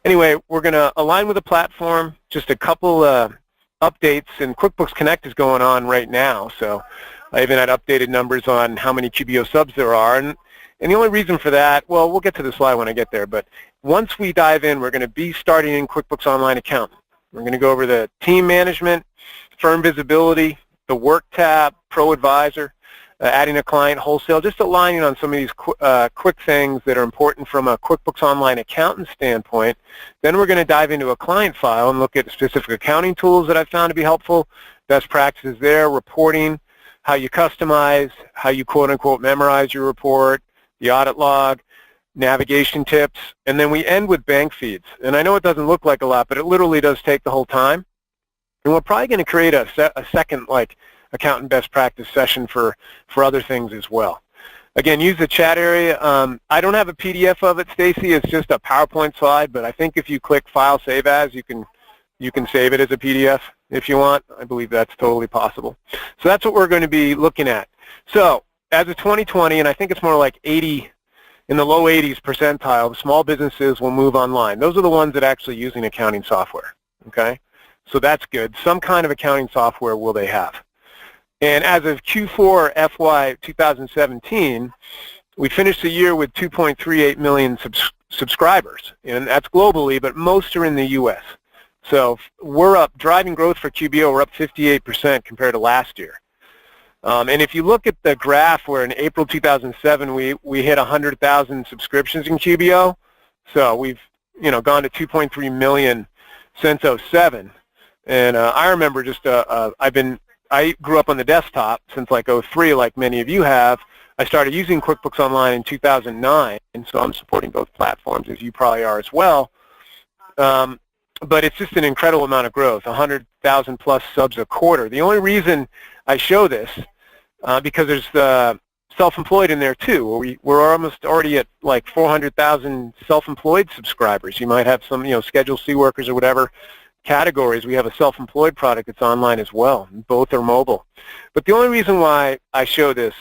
Anyway, we're going to align with the platform. Just a couple updates, and QuickBooks Connect is going on right now. So I even had updated numbers on how many QBO subs there are. And the only reason for that, well, we'll get to the slide when I get there, but once we dive in, we're going to be starting in QuickBooks Online Accountant. We're going to go over the team management, firm visibility, the work tab, Pro Advisor, adding a client wholesale, just aligning on some of these quick things that are important from a QuickBooks Online Accountant standpoint. Then we're going to dive into a client file and look at specific accounting tools that I've found to be helpful, best practices there, reporting, how you customize, how you quote-unquote memorize your report, the audit log, navigation tips, and then we end with bank feeds. And I know it doesn't look like a lot, but it literally does take the whole time. And we're probably going to create a second accountant best practice session for other things as well. Again, use the chat area. I don't have a PDF of it, Stacy. It's just a PowerPoint slide, but I think if you click File Save As, you can save it as a PDF if you want. I believe that's totally possible. So that's what we're going to be looking at. So as of 2020, and I think it's more like 80, in the low 80s percentile, small businesses will move online. Those are the ones that are actually using accounting software, okay? So that's good. Some kind of accounting software will they have. And as of Q4 FY 2017, we finished the year with 2.38 million subscribers, and that's globally, but most are in the U.S. So we're up, driving growth for QBO, we're up 58% compared to last year. And if you look at the graph where in April 2007 we hit 100,000 subscriptions in QBO, so we've gone to 2.3 million since '07. And I remember just I grew up on the desktop since like '03, like many of you have. I started using QuickBooks Online in 2009, and so I'm supporting both platforms, as you probably are as well. But it's just an incredible amount of growth, 100,000 plus subs a quarter. The only reason I show this, because there's the self-employed in there too. We're almost already at like 400,000 self-employed subscribers. You might have some, Schedule C workers or whatever categories. We have a self-employed product that's online as well. Both are mobile. But the only reason why I show this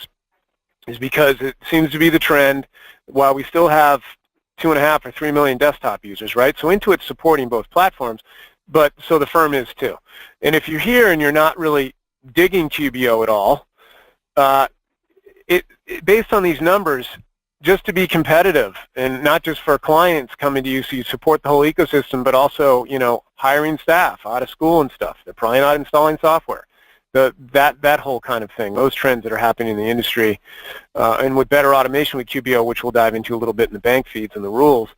is because it seems to be the trend. While we still have 2.5 or 3 million desktop users, right? So Intuit's supporting both platforms, but so the firm is too. And if you're here and you're not really digging QBO at all, based on these numbers, just to be competitive and not just for clients coming to you, so you support the whole ecosystem, but also, hiring staff out of school and stuff. They're probably not installing software. That whole kind of thing, those trends that are happening in the industry, and with better automation with QBO, which we'll dive into a little bit in the bank feeds and the rules.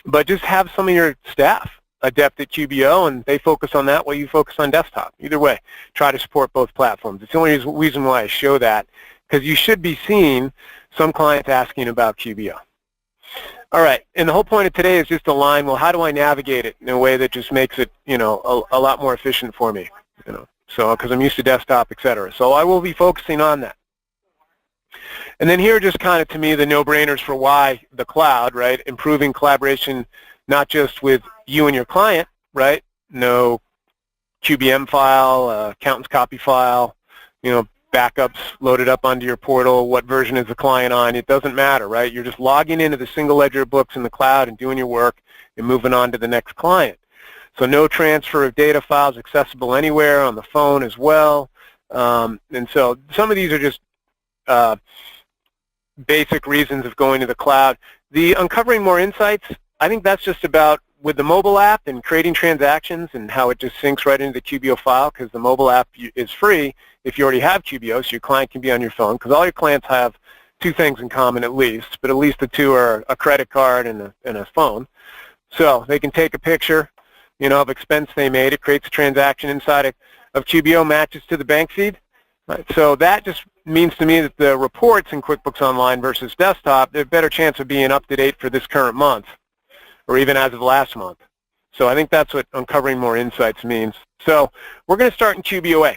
But just have some of your staff adept at QBO, and they focus on that while you focus on desktop. Either way, try to support both platforms. It's the only reason why I show that, because you should be seeing some clients asking about QBO. All right, and the whole point of today is just to align, well, how do I navigate it in a way that just makes it, a lot more efficient for me, So, because I'm used to desktop, et cetera. So I will be focusing on that. And then here are just kind of, to me, the no-brainers for why the cloud, right? Improving collaboration, not just with you and your client, right? No QBM file, accountant's copy file, backups loaded up onto your portal. What version is the client on? It doesn't matter, right? You're just logging into the single ledger of books in the cloud and doing your work and moving on to the next client. So no transfer of data files accessible anywhere, on the phone as well. And so some of these are just basic reasons of going to the cloud. The uncovering more insights, I think that's just about with the mobile app and creating transactions and how it just syncs right into the QBO file, because the mobile app is free if you already have QBO, so your client can be on your phone, because all your clients have two things in common at least, but at least the two are a credit card and a phone. So they can take a picture, of expense they made. It creates a transaction inside of QBO, matches to the bank feed. Right. So that just means to me that the reports in QuickBooks Online versus desktop, there's a better chance of being up to date for this current month, or even as of last month. So I think that's what uncovering more insights means. So we're going to start in QBOA.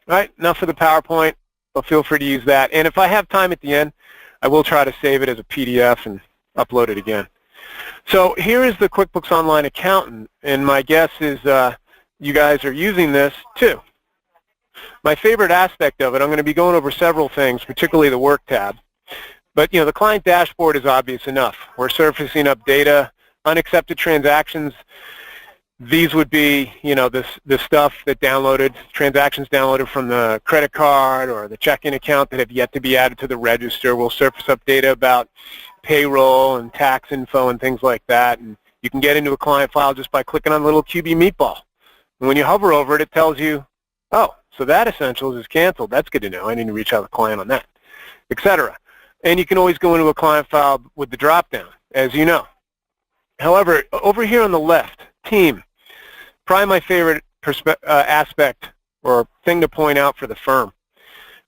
All right, enough for the PowerPoint, but feel free to use that. And if I have time at the end, I will try to save it as a PDF and upload it again. So here is the QuickBooks Online Accountant, and my guess is you guys are using this too. My favorite aspect of it, I'm going to be going over several things, particularly the Work tab. But the client dashboard is obvious enough. We're surfacing up data unaccepted transactions, these would be, you know, the stuff that transactions downloaded from the credit card or the checking account that have yet to be added to the register. We'll surface up data about payroll and tax info and things like that. And you can get into a client file just by clicking on the little QB meatball. And when you hover over it, it tells you, oh, so that Essentials is canceled. That's good to know. I need to reach out to the client on that, etc. And you can always go into a client file with the drop-down, as you know. However, over here on the left, team, probably my favorite aspect or thing to point out for the firm,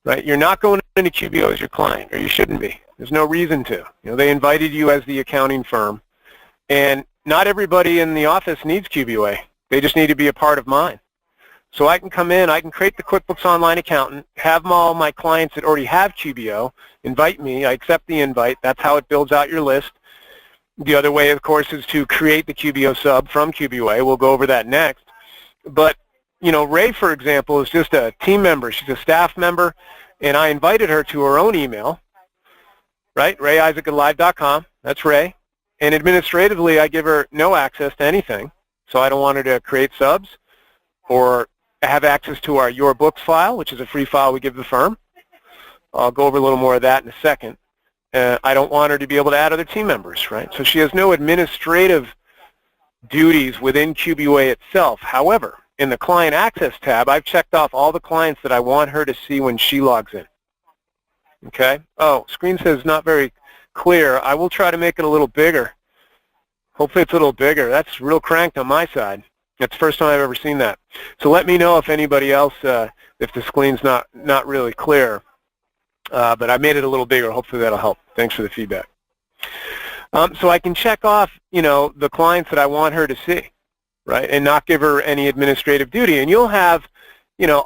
right? You're not going into QBO as your client, or you shouldn't be. There's no reason to. You know, they invited you as the accounting firm, and not everybody in the office needs QBOA. They just need to be a part of mine. So I can come in, I can create the QuickBooks Online Accountant, have all my clients that already have QBO, invite me, I accept the invite. That's how it builds out your list. The other way, of course, is to create the QBO sub from QBOA. We'll go over that next. But, you know, Ray, for example, is just a team member. She's a staff member, and I invited her to her own email, right? RayIsaac@live.com. That's Ray. And administratively, I give her no access to anything. So I don't want her to create subs or have access to our Your Books file, which is a free file we give the firm. I'll go over a little more of that in a second. I don't want her to be able to add other team members, right? So she has no administrative duties within QBOA itself. However, in the Client Access tab, I've checked off all the clients that I want her to see when she logs in. Okay? Oh, screen says not very clear. I will try to make it a little bigger. Hopefully it's a little bigger. That's real cranked on my side. That's the first time I've ever seen that. So let me know if anybody else, if the screen's not really clear. But I made it a little bigger. Hopefully that'll help. Thanks for the feedback. So I can check off, you know, the clients that I want her to see, right, and not give her any administrative duty. And you'll have, you know,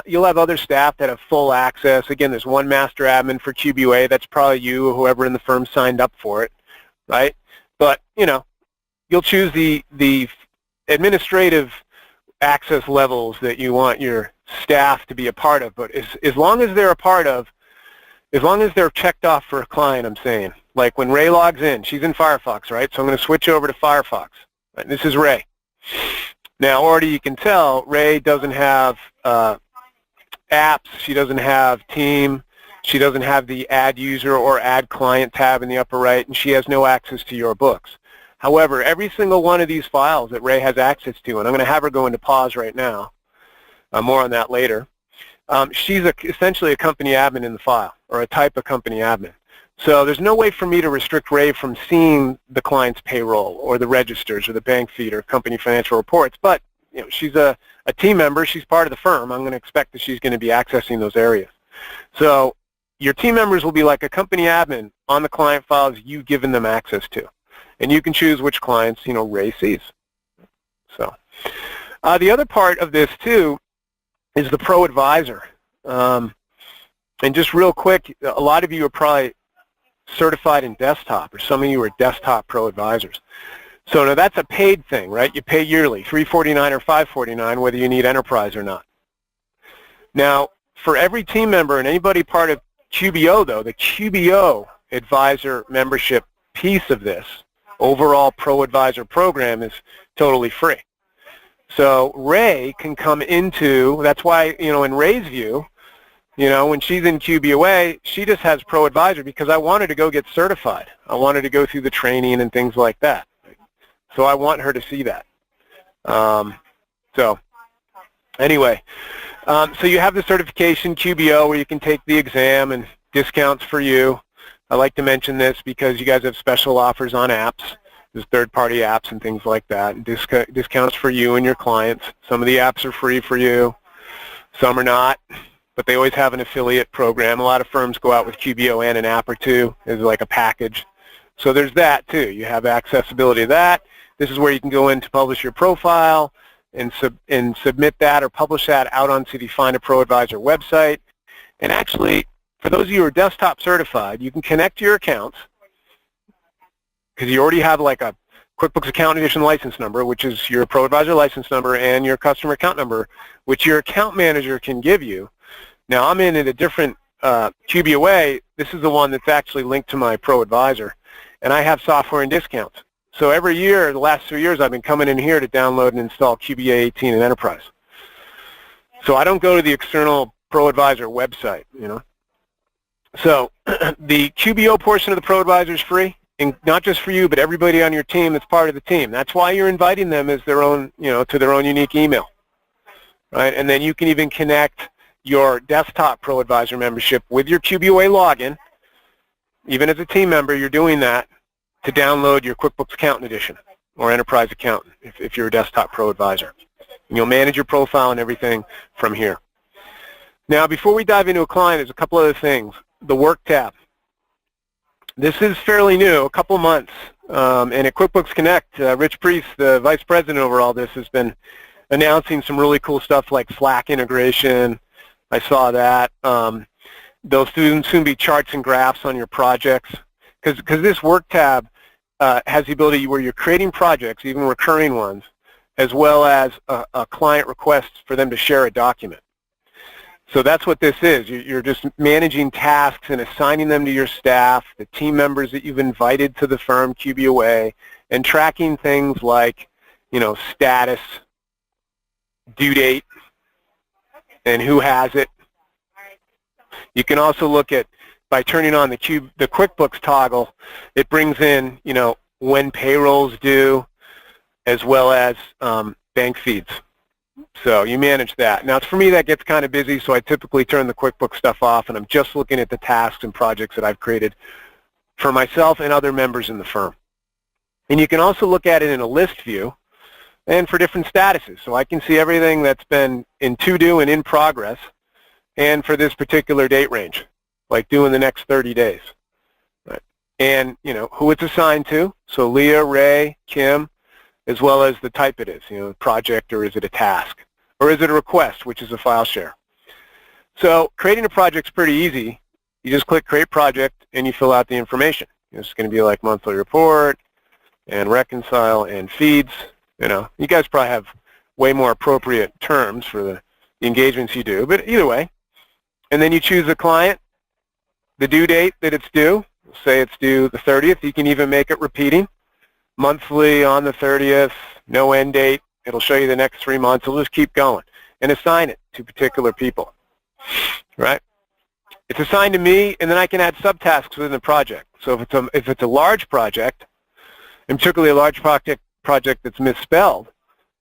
you'll have other staff that have full access. Again, there's one master admin for QBOA. That's probably you or whoever in the firm signed up for it, right? But, you know, you'll choose the administrative access levels that you want your staff to be a part of. But as long as they're a part of, as long as they're checked off for a client, I'm saying. Like when Ray logs in, she's in Firefox, right? So I'm going to switch over to Firefox. Right? This is Ray. Now, already you can tell Ray doesn't have apps. She doesn't have team. She doesn't have the add user or add client tab in the upper right, and she has no access to Your Books. However, every single one of these files that Ray has access to, and I'm going to have her go into pause right now, more on that later, she's essentially a company admin in the file, or a type of company admin. So there's no way for me to restrict Ray from seeing the client's payroll or the registers or the bank feed or company financial reports, but you know, she's a team member, she's part of the firm. I'm going to expect that she's going to be accessing those areas. So your team members will be like a company admin on the client files you've given them access to. And you can choose which clients, you know, Ray sees. So the other part of this, too, is the Pro Advisor. And just real quick, a lot of you are probably certified in desktop, or some of you are desktop Pro Advisors. So now that's a paid thing, right? You pay yearly, $349 or $549, whether you need enterprise or not. Now, for every team member and anybody part of QBO, though, the QBO Advisor membership piece of this overall Pro Advisor program is totally free. So Ray can come into, that's why, you know, in Ray's view, you know, when she's in QBOA, she just has Pro Advisor because I wanted to go get certified. I wanted to go through the training and things like that. So I want her to see that. So anyway, so you have the certification QBO where you can take the exam and discounts for you. I like to mention this because you guys have special offers on apps. There's third-party apps and things like that, and discounts for you and your clients. Some of the apps are free for you. Some are not, but they always have an affiliate program. A lot of firms go out with QBO and an app or two as like a package. So there's that, too. You have accessibility to that. This is where you can go in to publish your profile and submit that or publish that out onto the Find a Pro Advisor website. And actually, for those of you who are desktop certified, you can connect to your accounts because you already have like a QuickBooks Account Edition license number, which is your Pro Advisor license number, and your customer account number, which your account manager can give you. Now, I'm in a different QBOA. This is the one that's actually linked to my Pro Advisor, and I have software and discounts. So every year, the last 3 years, I've been coming in here to download and install QBA 18 in Enterprise. So I don't go to the external Pro Advisor website, you know. So the QBO portion of the Pro Advisor is free, and not just for you, but everybody on your team that's part of the team. That's why you're inviting them as their own, you know, to their own unique email, right? And then you can even connect your desktop Pro Advisor membership with your QBOA login. Even as a team member, you're doing that to download your QuickBooks Accountant Edition or Enterprise Accountant if you're a desktop Pro Advisor. And you'll manage your profile and everything from here. Now, before we dive into a client, there's a couple other things. The Work tab. This is fairly new, a couple months. And at QuickBooks Connect, Rich Priest, the Vice President over all this, has been announcing some really cool stuff like Slack integration. I saw that. There'll soon be charts and graphs on your projects. Because this Work tab has the ability where you're creating projects, even recurring ones, as well as a client request for them to share a document. So that's what this is. You're just managing tasks and assigning them to your staff, the team members that you've invited to the firm, QBOA, and tracking things like, you know, status, due date, and who has it. You can also look at, by turning on the QuickBooks toggle, it brings in, you know, when payroll's due, as well as bank feeds. So you manage that. Now, for me, that gets kind of busy, so I typically turn the QuickBooks stuff off, and I'm just looking at the tasks and projects that I've created for myself and other members in the firm. And you can also look at it in a list view and for different statuses. So I can see everything that's been in to-do and in progress, and for this particular date range, like due in the next 30 days. Right? And, you know, who it's assigned to, so Leah, Ray, Kim, as well as the type it is, you know, project, or is it a task, or is it a request, which is a file share. So creating a project's pretty easy. You just click Create Project, and you fill out the information. It's going to be like monthly report, and reconcile, and feeds. You know, you guys probably have way more appropriate terms for the engagements you do, but either way. And then you choose the client, the due date that it's due. Say it's due the 30th. You can even make it repeating. Monthly on the 30th, no end date. It'll show you the next 3 months. It'll just keep going and assign it to particular people, right? It's assigned to me, and then I can add subtasks within the project. So if it's a large project, and particularly a large project that's misspelled,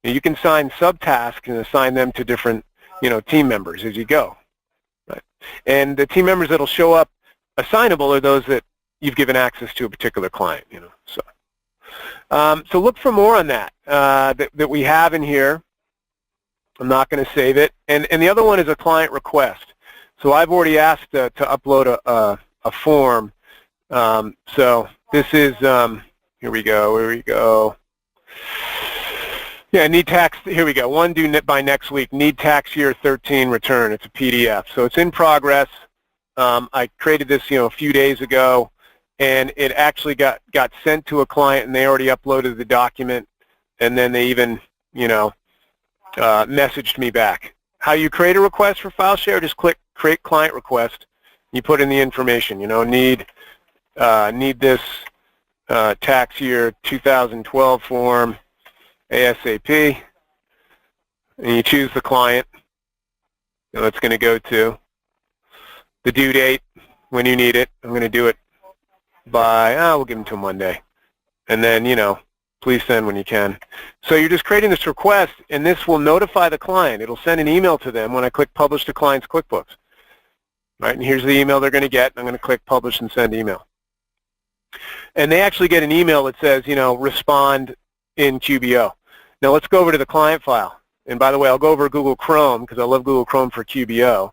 you can assign subtasks and assign them to different, you know, team members as you go, right? And the team members that'll show up assignable are those that you've given access to a particular client, you know. So look for more on that that we have in here. I'm not going to save it. And the other one is a client request. So I've already asked to upload a form. So this is, here we go. Yeah, need tax, here we go. One due by next week, need tax year 13 return. It's a PDF. So it's in progress. I created this, you know, a few days ago. And it actually got sent to a client, and they already uploaded the document, and then they even, you know, messaged me back. How you create a request for file share? Just click Create Client Request. You put in the information. You know, need this tax year 2012 form ASAP, and you choose the client. You know, it's going to go to the due date when you need it. I'm going to do it by, we'll give them till Monday. And then, you know, please send when you can. So you're just creating this request, and this will notify the client. It'll send an email to them when I click Publish to Client's QuickBooks. Right, and here's the email they're going to get. I'm going to click Publish and Send Email. And they actually get an email that says, you know, respond in QBO. Now let's go over to the client file. And by the way, I'll go over Google Chrome because I love Google Chrome for QBO.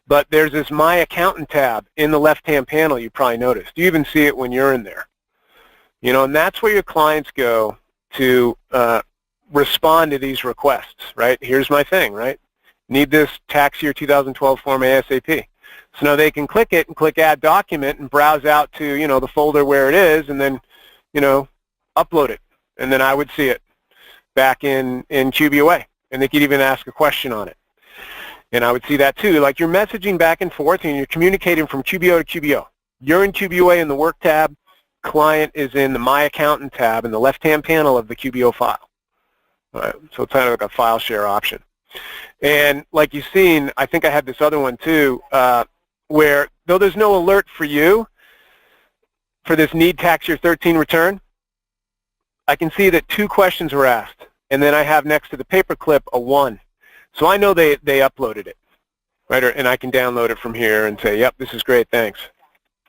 But there's this My Accountant tab in the left-hand panel you probably noticed. You even see it when you're in there. You know, and that's where your clients go to respond to these requests, right? Here's my thing, right? Need this tax year 2012 form ASAP. So now they can click it and click Add Document and browse out to, you know, the folder where it is, and then, you know, upload it. And then I would see it back in QBOA. And they could even ask a question on it. And I would see that too. Like you're messaging back and forth, and you're communicating from QBO to QBO. You're in QBOA in the Work tab. client is in the My Accountant tab in the left-hand panel of the QBO file. All right, so it's kind of like a file share option. And like you've seen, I think I had this other one too, where though there's no alert for you for this need tax year 13 return, I can see that 2 questions were asked, and then I have next to the paperclip a 1. So I know they uploaded it, right? And I can download it from here and say, yep, this is great, thanks,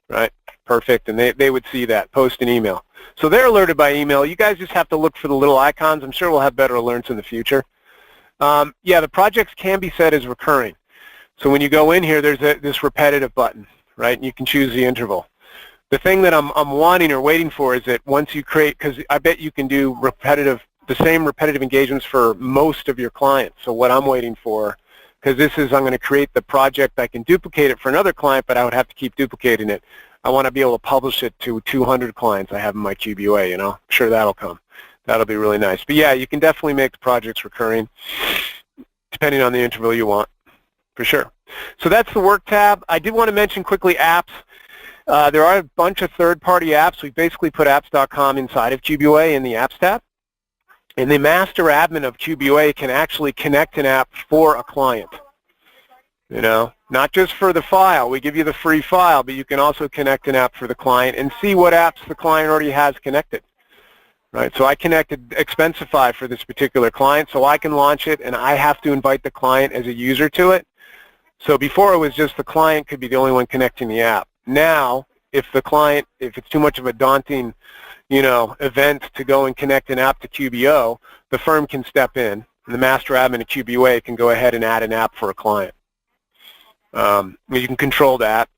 right? Perfect, and they would see that, post an email. So they're alerted by email. You guys just have to look for the little icons. I'm sure we'll have better alerts in the future. Yeah, the projects can be set as recurring. So when you go in here, there's this repetitive button, right? And you can choose the interval. The thing that I'm wanting or waiting for is that once you create, because I bet you can do the same repetitive engagements for most of your clients. So what I'm waiting for, because this is, I'm going to create the project, I can duplicate it for another client, but I would have to keep duplicating it. I want to be able to publish it to 200 clients I have in my QBOA, you know. I'm sure that'll come. That'll be really nice. But yeah, you can definitely make the projects recurring depending on the interval you want, for sure. So that's the Work tab. I did want to mention quickly apps. There are a bunch of third-party apps. We basically put apps.com inside of QBOA in the Apps tab. And the master admin of QBOA can actually connect an app for a client. You know, not just for the file. We give you the free file, but you can also connect an app for the client and see what apps the client already has connected. Right, so I connected Expensify for this particular client, so I can launch it, and I have to invite the client as a user to it. So before it was just the client could be the only one connecting the app. Now, if it's too much of a daunting, you know, event to go and connect an app to QBO, the firm can step in, and the master admin of QBOA can go ahead and add an app for a client. You can control that.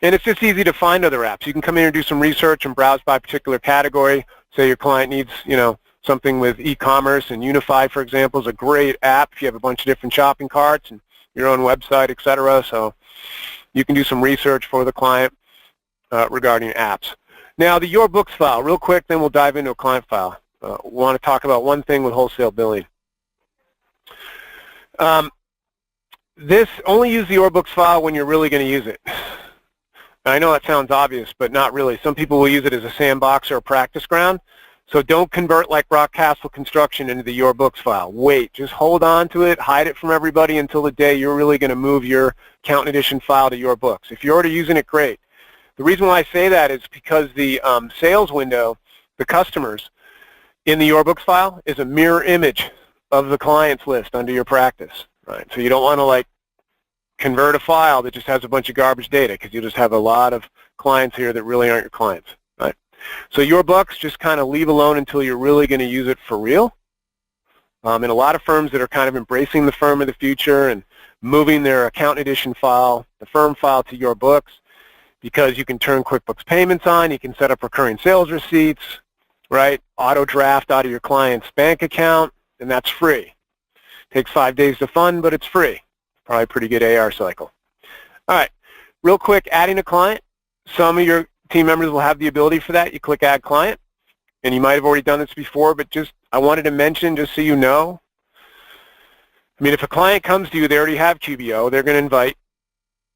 And it's just easy to find other apps. You can come in and do some research and browse by particular category. Say your client needs, you know, something with e-commerce, and Unify, for example, is a great app if you have a bunch of different shopping carts and your own website, etc. So you can do some research for the client regarding apps. Now, the Your Books file, real quick, then we'll dive into a client file. We want to talk about one thing with wholesale billing. This, only use the Your Books file when you're really going to use it. I know that sounds obvious, but not really. Some people will use it as a sandbox or a practice ground. So don't convert like Rock Castle Construction into the Your Books file. Wait, just hold on to it, hide it from everybody until the day you're really going to move your Accountant Edition file to Your Books. If you're already using it, great. The reason why I say that is because the sales window, the customers in the Your Books file is a mirror image of the clients list under your practice, right? So you don't want to like convert a file that just has a bunch of garbage data, because you just have a lot of clients here that really aren't your clients, right? So Your Books, just kind of leave alone until you're really going to use it for real. And a lot of firms that are kind of embracing the firm of the future and moving their Accountant Edition file, the firm file, to Your Books, because you can turn QuickBooks payments on, you can set up recurring sales receipts, right? Auto draft out of your client's bank account, and that's free. Takes 5 days to fund, but it's free. Probably a pretty good AR cycle. All right, real quick, adding a client. Some of your team members will have the ability for that. You click Add Client, and you might have already done this before, but just I wanted to mention, just so you know, I mean, if a client comes to you, they already have QBO, they're going to invite,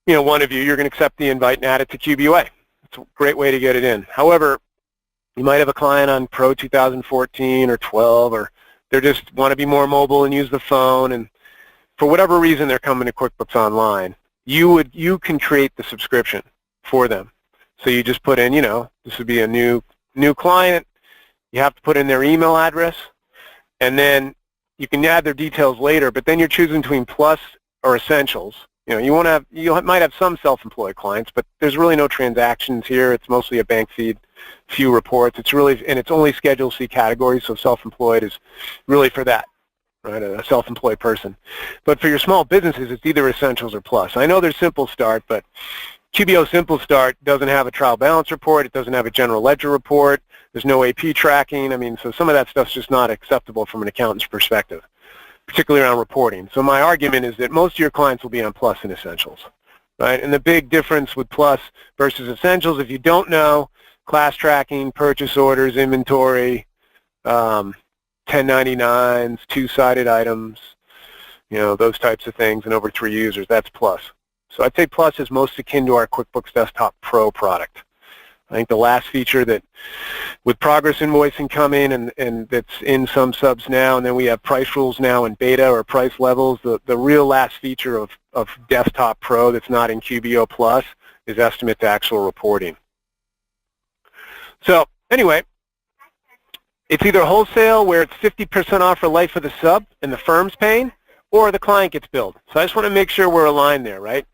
you know, one of you, you're going to accept the invite and add it to QBOA. It's a great way to get it in. However, you might have a client on Pro 2014 or 12, or they just want to be more mobile and use the phone, and for whatever reason they're coming to QuickBooks Online, you can create the subscription for them. So you just put in, you know, this would be a new client. You have to put in their email address, and then you can add their details later, but then you're choosing between Plus or Essentials. You know, you might have some self-employed clients, but there's really no transactions here. It's mostly a bank feed, few reports. It's really, and it's only Schedule C categories, so self-employed is really for that, right, a self-employed person. But for your small businesses, it's either Essentials or Plus. I know there's Simple Start, but QBO Simple Start doesn't have a trial balance report. It doesn't have a general ledger report. There's no AP tracking. I mean, so some of that stuff's just not acceptable from an accountant's perspective, particularly around reporting. So my argument is that most of your clients will be on Plus and Essentials, right? And the big difference with Plus versus Essentials, if you don't know, class tracking, purchase orders, inventory, 1099s, two-sided items, you know, those types of things, and over 3 users, that's Plus. So I'd say Plus is most akin to our QuickBooks Desktop Pro product. I think the last feature that with progress invoicing coming and that's in some subs now, and then we have price rules now in beta or price levels, the real last feature of Desktop Pro that's not in QBO Plus is estimate to actual reporting. So anyway, it's either wholesale where it's 50% off for life of the sub and the firm's paying, or the client gets billed. So I just want to make sure we're aligned there, right?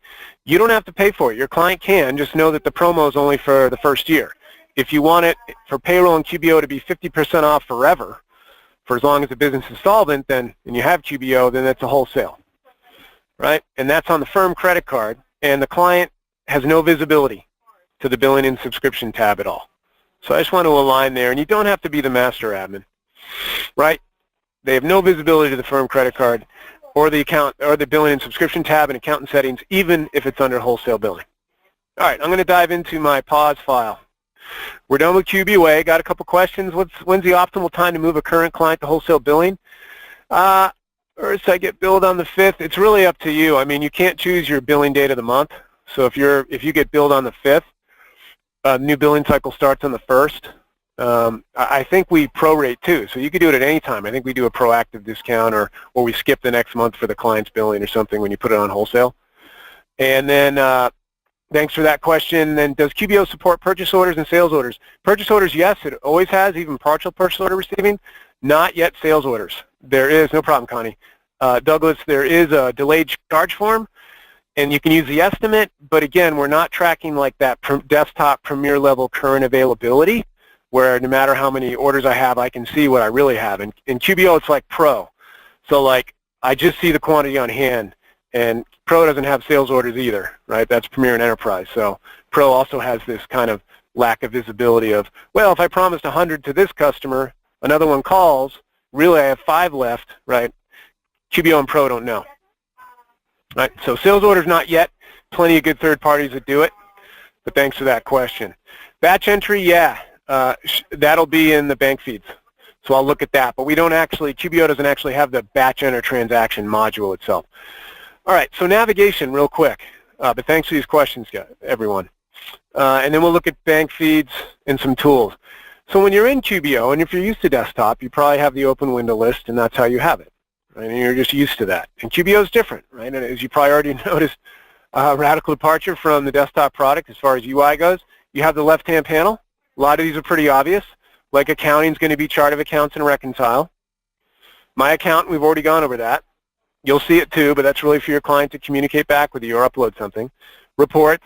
You don't have to pay for it. Your client can. Just know that the promo is only for the first year. If you want it for payroll and QBO to be 50% off forever, for as long as the business is solvent, then and you have QBO, then that's a wholesale, right? And that's on the firm credit card, and the client has no visibility to the billing and subscription tab at all. So I just want to align there, and you don't have to be the master admin, right? They have no visibility to the firm credit card or the account or the billing and subscription tab and accountant settings, even if it's under wholesale billing. All right, I'm going to dive into my pause file. We're done with QBOA. Got a couple questions. When's the optimal time to move a current client to wholesale billing? First, I get billed on the 5th. It's really up to you. I mean, you can't choose your billing date of the month. So if you get billed on the 5th, new billing cycle starts on the 1st. I think we prorate too, so you could do it at any time. I think we do a proactive discount, or we skip the next month for the client's billing or something when you put it on wholesale. And then thanks for that question. Then does QBO support purchase orders and sales orders? Purchase orders, yes, it always has, even partial purchase order receiving. Not yet sales orders. There is, no problem, Connie. Douglas, there is a delayed charge form, and you can use the estimate, but again, we're not tracking like that desktop premier level current availability, where no matter how many orders I have, I can see what I really have. And in QBO, it's like Pro. So like, I just see the quantity on hand, and Pro doesn't have sales orders either, right? That's Premier and Enterprise. So Pro also has this kind of lack of visibility of, well, if I promised 100 to this customer, another one calls, really I have 5 left, right? QBO and Pro don't know. Right? So sales orders not yet. Plenty of good third parties that do it, but thanks for that question. Batch entry, yeah. That'll be in the bank feeds, so I'll look at that. But we don't actually, QBO doesn't actually have the batch enter transaction module itself. All right, so navigation real quick, but thanks for these questions, everyone. And then we'll look at bank feeds and some tools. So when you're in QBO, and if you're used to desktop, you probably have the open window list, and that's how you have it, right? And you're just used to that. And QBO is different, right? And as you probably already noticed, radical departure from the desktop product as far as UI goes. You have the left-hand panel. A lot of these are pretty obvious, like accounting is going to be chart of accounts and reconcile. My account, we've already gone over that. You'll see it too, but that's really for your client to communicate back with you or upload something. Reports,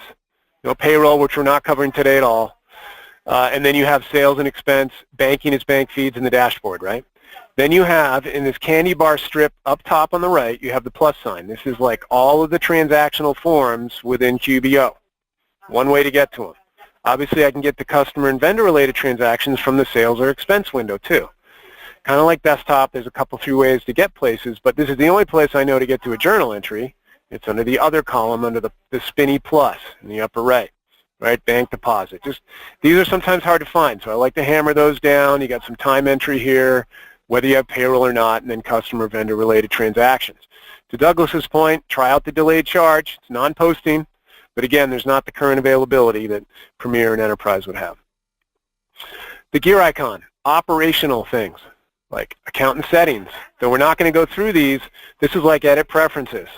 payroll, which we're not covering today at all. And then you have sales and expense, banking is bank feeds, and the dashboard, right? Then you have, in this candy bar strip up top on the right, you have the plus sign. This is like all of the transactional forms within QBO. One way to get to them. Obviously, I can get the customer and vendor-related transactions from the sales or expense window, too. Kind of like desktop, there's a couple few ways to get places, but this is the only place I know to get to a journal entry. It's under the other column, under the spinny plus in the upper right, bank deposit. These are sometimes hard to find, so I like to hammer those down. You got some time entry here, whether you have payroll or not, and then customer vendor-related transactions. To Douglas's point, try out the delayed charge. It's non-posting. But again, there's not the current availability that Premier and Enterprise would have. The gear icon, operational things, like accountant settings. Though we're not going to go through these, this is like edit preferences.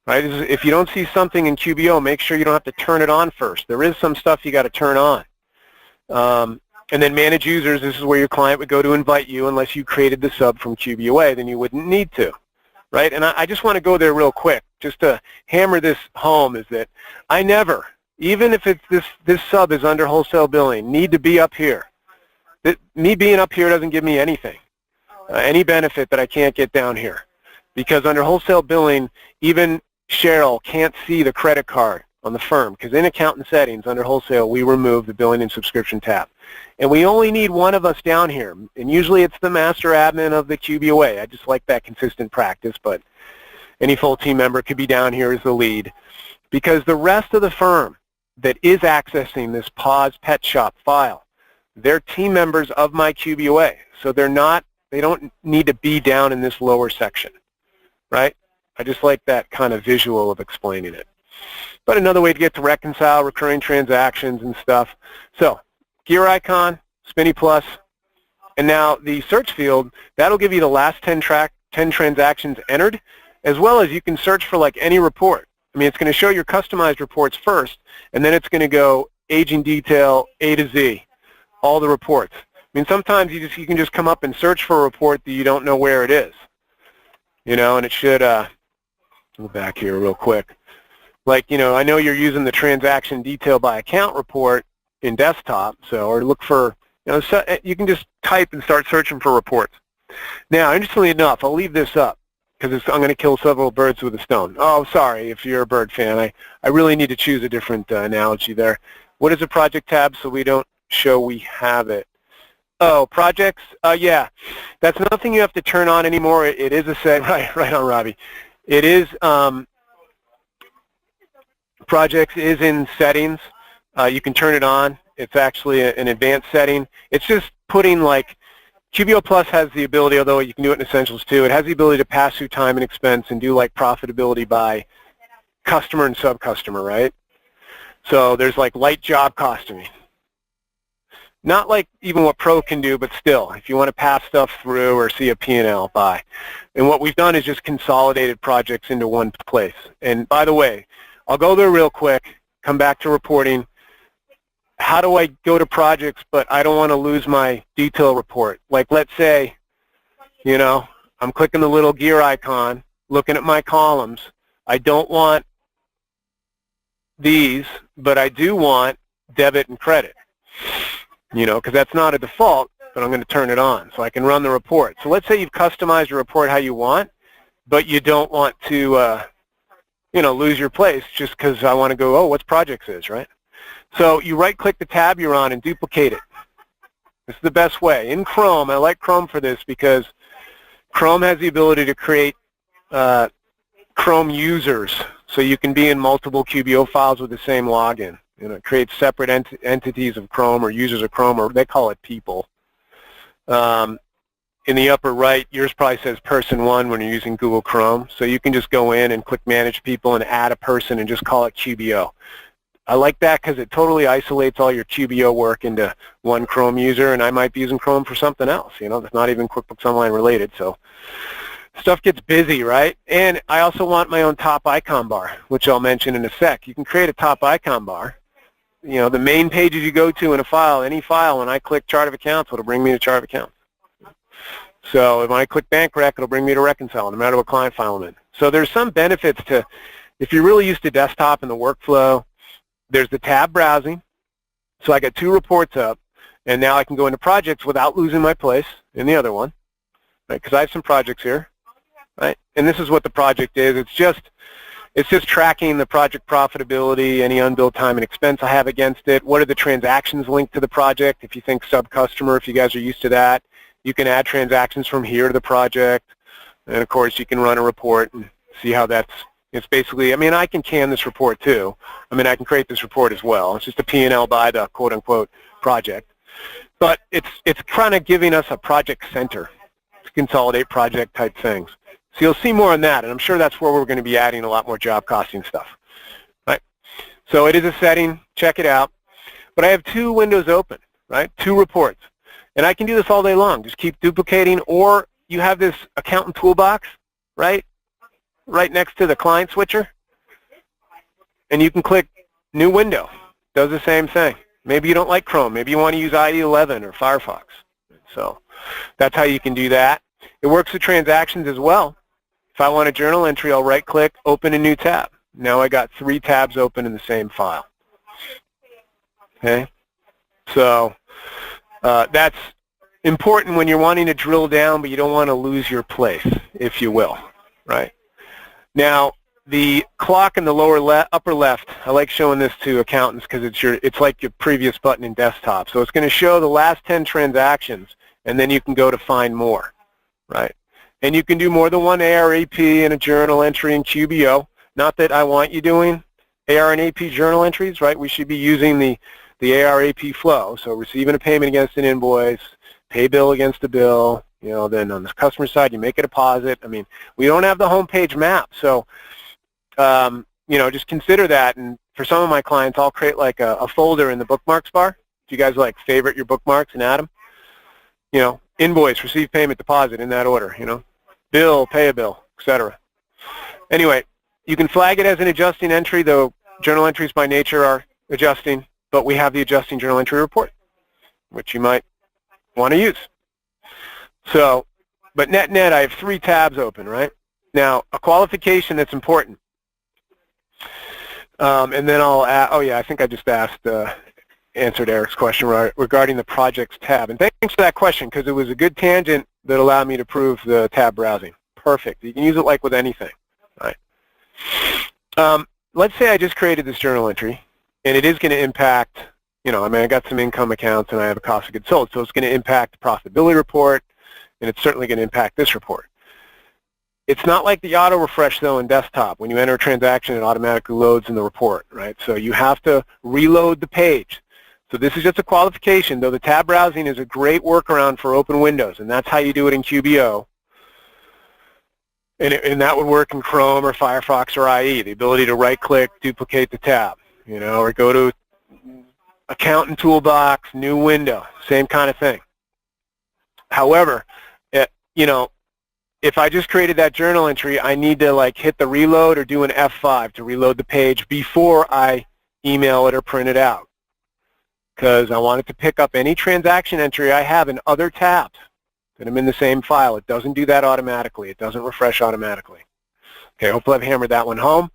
Right? If you don't see something in QBO, make sure you don't have to turn it on first. There is some stuff you got to turn on. And then manage users, this is where your client would go to invite you unless you created the sub from QBOA, then you wouldn't need to. Right? And I just want to go there real quick, just to hammer this home, is that I never, even if it's this sub is under wholesale billing, need to be up here. Me being up here doesn't give me anything, any benefit that I can't get down here. Because under wholesale billing, even Cheryl can't see the credit card on the firm, because in accountant settings, under wholesale, we remove the billing and subscription tab. And we only need one of us down here, and usually it's the master admin of the QBOA. I just like that consistent practice, but any full team member could be down here as the lead, because the rest of the firm that is accessing this pause pet shop file, they're team members of my QBOA, so they don't need to be down in this lower section, right? I just like that kind of visual of explaining it. but another way to get to reconcile recurring transactions and stuff. So gear icon, spinny plus, and now the search field, that'll give you the last 10 transactions entered, as well as you can search for like any report. I mean, it's going to show your customized reports first, and then it's going to go aging detail A to Z, all the reports. I mean, sometimes you can just come up and search for a report that you don't know where it is, you know, and it should, go back here real quick. Like, you know, I know you're using the transaction detail by account report in desktop, so, or look for, you know, so you can just type and start searching for reports. Now, interestingly enough, I'll leave this up because I'm going to kill several birds with a stone. Oh, sorry, if you're a bird fan, I really need to choose a different analogy there. What is a project tab so we don't show we have it? Oh, projects? Yeah, that's nothing you have to turn on anymore. It is a set, right on, Robbie. It is, projects is in settings. You can turn it on. It's actually an advanced setting. It's just putting like, QBO Plus has the ability, although you can do it in Essentials too, it has the ability to pass through time and expense and do like profitability by customer and sub-customer, right? So there's like light job costing. Not like even what Pro can do, but still, if you want to pass stuff through or see a P&L by. And what we've done is just consolidated projects into one place. And by the way, I'll go there real quick, come back to reporting. How do I go to projects, but I don't want to lose my detail report? Like, let's say, you know, I'm clicking the little gear icon, looking at my columns. I don't want these, but I do want debit and credit, you know, because that's not a default, but I'm going to turn it on so I can run the report. So let's say you've customized your report how you want, but you don't want to, you know, lose your place just because I want to go, oh, what's projects is, right? So you right-click the tab you're on and duplicate it. This is the best way. In Chrome, I like Chrome for this because Chrome has the ability to create Chrome users, so you can be in multiple QBO files with the same login. You know, it creates separate entities of Chrome or users of Chrome, or they call it people. In the upper right, yours probably says person one when you're using Google Chrome, so you can just go in and click Manage People and add a person and just call it QBO. I like that because it totally isolates all your QBO work into one Chrome user, and I might be using Chrome for something else, you know, that's not even QuickBooks Online related. So stuff gets busy, right? And I also want my own top icon bar, which I'll mention in a sec. You can create a top icon bar. You know, the main pages you go to in a file, any file, when I click Chart of Accounts, it'll bring me to Chart of Accounts. So if I click Bank Rec, it'll bring me to Reconcile, no matter what client file I'm in. So there's some benefits to, if you're really used to desktop and the workflow, there's the tab browsing. So I got 2 reports up, and now I can go into projects without losing my place in the other one, right? Because I have some projects here, right? And this is what the project is. It's just tracking the project profitability, any unbilled time and expense I have against it. What are the transactions linked to the project? If you think sub-customer, if you guys are used to that, you can add transactions from here to the project. And of course, you can run a report and see how that's. It's basically, I mean, I can can this report too. I mean, I can create this report as well. It's just a P&L by the quote-unquote project. But it's kind of giving us a project center to consolidate project type things. So you'll see more on that, and I'm sure that's where we're going to be adding a lot more job costing stuff. Right? So it is a setting. Check it out. But I have 2 windows open, right? 2 reports. And I can do this all day long. Just keep duplicating, or you have this accountant toolbox, right? Right next to the client switcher, and you can click New Window. Does the same thing. Maybe you don't like Chrome. Maybe you want to use IE11 or Firefox. So that's how you can do that. It works with transactions as well. If I want a journal entry, I'll right-click, open a new tab. Now I got 3 tabs open in the same file. Okay, so that's important when you're wanting to drill down, but you don't want to lose your place, if you will, right? Now, the clock in the upper left, I like showing this to accountants because it's like your previous button in desktop. So it's going to show the last 10 transactions, and then you can go to find more, right? And you can do more than one AR/AP and a journal entry in QBO. Not that I want you doing AR and AP journal entries, right? We should be using the AR/AP flow. So receiving a payment against an invoice, pay bill against a bill. You know, then on the customer side, you make a deposit. I mean, we don't have the home page map, so just consider that. And for some of my clients, I'll create like a folder in the bookmarks bar. Do you guys like favorite your bookmarks and add them? Invoice, receive payment, deposit in that order, bill, pay a bill, etc. Anyway, you can flag it as an adjusting entry, though journal entries by nature are adjusting, but we have the adjusting journal entry report, which you might want to use. So, but net, I have 3 tabs open, right? Now, a qualification that's important. And then I'll add, I think I just answered Eric's question regarding the projects tab. And thanks for that question, because it was a good tangent that allowed me to prove the tab browsing. Perfect. You can use it like with anything, right? Let's say I just created this journal entry, and it is going to impact, I got some income accounts and I have a cost of goods sold, so it's going to impact the profitability report, and it's certainly going to impact this report. It's not like the auto refresh though in desktop. When you enter a transaction, it automatically loads in the report, right? So you have to reload the page. So this is just a qualification, though the tab browsing is a great workaround for open windows, and that's how you do it in QBO. And that would work in Chrome or Firefox or IE, the ability to right-click, duplicate the tab, or go to Accountant Toolbox, new window, same kind of thing. However, if I just created that journal entry, I need to hit the reload or do an F5 to reload the page before I email it or print it out, because I want it to pick up any transaction entry I have in other tabs that I'm in the same file. It doesn't do that automatically. It doesn't refresh automatically. Okay, hopefully I've hammered that one home,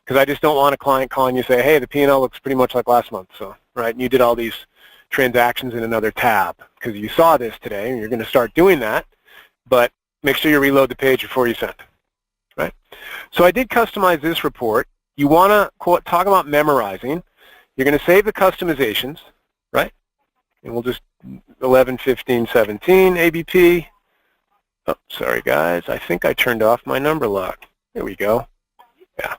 because I just don't want a client calling you say, hey, the P&L looks pretty much like last month, so, right, and you did all these transactions in another tab because you saw this today, and you're going to start doing that, but make sure you reload the page before you send, right? So I did customize this report. You want to talk about memorizing. You're going to save the customizations, right? And we'll just 11, 15, 17 ABP. Oh, sorry guys, I think I turned off my number lock. There we go. Yeah.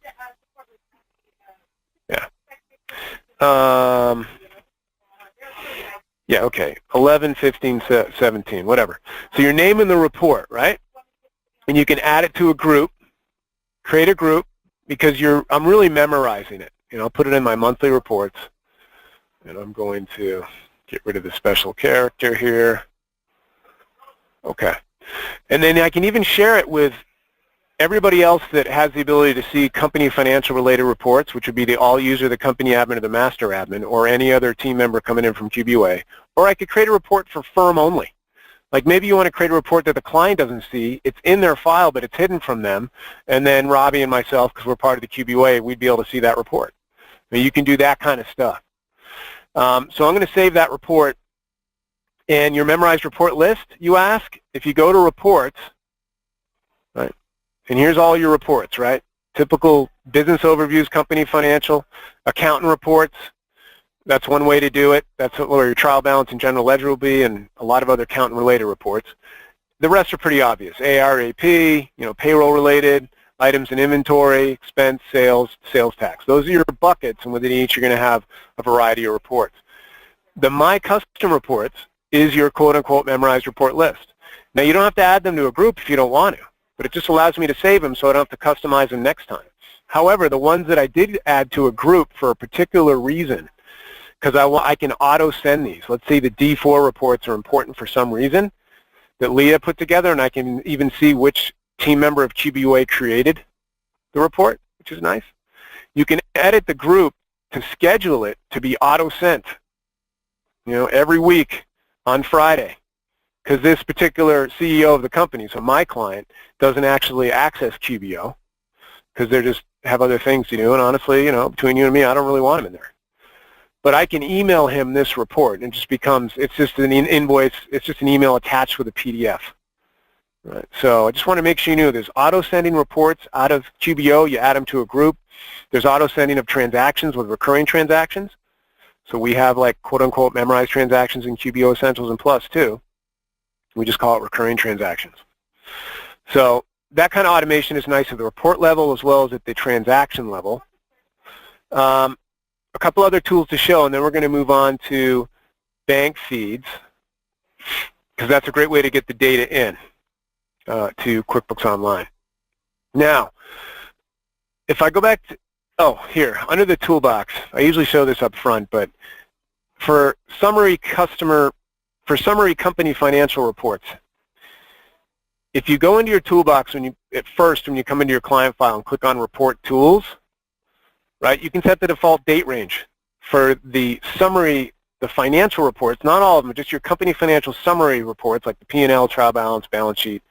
Yeah, okay, 11, 15, 17, whatever. So you're naming the report, right? And you can add it to a group, create a group, because I'm really memorizing it. I'll put it in my monthly reports, and I'm going to get rid of the special character here. Okay. And then I can even share it with everybody else that has the ability to see company financial related reports, which would be the all user, the company admin, or the master admin, or any other team member coming in from QBOA. Or I could create a report for firm only. Like maybe you want to create a report that the client doesn't see. It's in their file, but it's hidden from them. And then Robbie and myself, because we're part of the QBOA, we'd be able to see that report. I mean, you can do that kind of stuff. So I'm going to save that report. And your memorized report list, you ask, if you go to reports, right? And here's all your reports, right? Typical business overviews, company financial, accountant reports. That's one way to do it. That's where your trial balance and general ledger will be, and a lot of other accountant-related reports. The rest are pretty obvious. AR, AP, payroll-related, items in inventory, expense, sales, sales tax. Those are your buckets, and within each you're going to have a variety of reports. The My Custom Reports is your quote-unquote memorized report list. Now, you don't have to add them to a group if you don't want to, but it just allows me to save them so I don't have to customize them next time. However, the ones that I did add to a group for a particular reason, because I can auto-send these. Let's say the D4 reports are important for some reason that Leah put together, and I can even see which team member of QBOA created the report, which is nice. You can edit the group to schedule it to be auto-sent, every week on Friday, because this particular CEO of the company, so my client, doesn't actually access QBO because they just have other things to do, and honestly, between you and me, I don't really want him in there. But I can email him this report, and it just becomes, it's just an invoice, it's just an email attached with a PDF. Right. So I just want to make sure you know there's auto-sending reports out of QBO, you add them to a group. There's auto-sending of transactions with recurring transactions. So we have like quote-unquote memorized transactions in QBO Essentials and Plus too. We just call it recurring transactions. So that kind of automation is nice at the report level as well as at the transaction level. A couple other tools to show, and then we're going to move on to bank feeds, because that's a great way to get the data in to QuickBooks Online. Now, if I go back to, Oh, here, under the toolbox, I usually show this up front, but for summary company financial reports, if you go into your toolbox when you come into your client file and click on Report Tools, right, you can set the default date range for the summary, the financial reports, not all of them, just your company financial summary reports like the P&L, trial balance, balance sheet.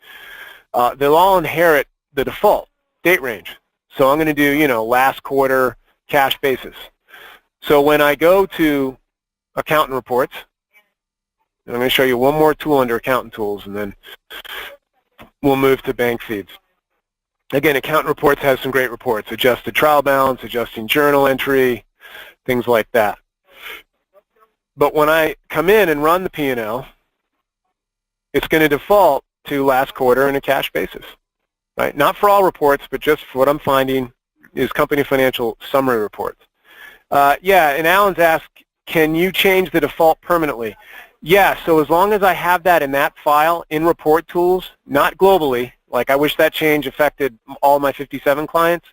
They'll all inherit the default date range. So I'm going to do, last quarter cash basis. So when I go to accountant reports, and I'm going to show you one more tool under accountant tools, and then we'll move to bank feeds. Again, accountant reports has some great reports, adjusted trial balance, adjusting journal entry, things like that. But when I come in and run the P&L, it's going to default to last quarter and a cash basis, right? Not for all reports, but just for what I'm finding is company financial summary reports. Yeah, and Alan's asked, can you change the default permanently? Yeah, so as long as I have that in that file in report tools, not globally, like I wish that change affected all my 57 clients,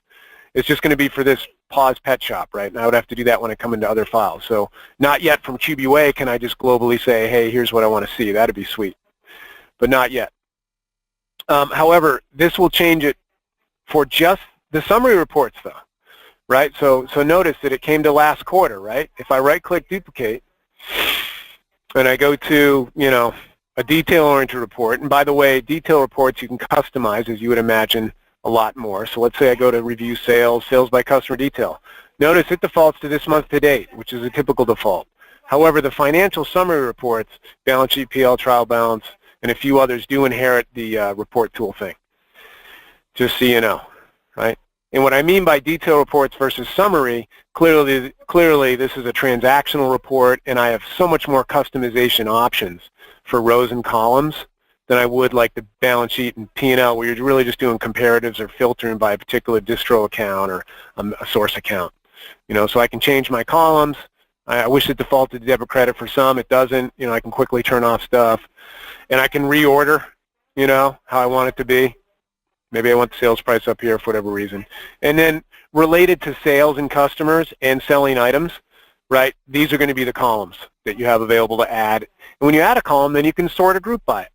it's just going to be for this pause pet shop, right? And I would have to do that when I come into other files. So not yet from QBUA can I just globally say, hey, here's what I want to see. That'd be sweet, but not yet. However, this will change it for just the summary reports though, right? So notice that it came to last quarter, right? If I right-click duplicate and I go to, a detail-oriented report, and by the way, detail reports you can customize, as you would imagine, a lot more. So let's say I go to review sales, sales by customer detail. Notice it defaults to this month to date, which is a typical default. However, the financial summary reports, balance sheet, PL, trial balance, and a few others do inherit the report tool thing, just so you know, right? And what I mean by detail reports versus summary, clearly this is a transactional report, and I have so much more customization options for rows and columns than I would like the balance sheet and P&L, where you're really just doing comparatives or filtering by a particular distro account or a source account. So I can change my columns. I wish it defaulted to debit credit for some. It doesn't. I can quickly turn off stuff. And I can reorder, how I want it to be. Maybe I want the sales price up here for whatever reason. And then related to sales and customers and selling items, right, these are going to be the columns that you have available to add. And when you add a column, then you can sort a group by it,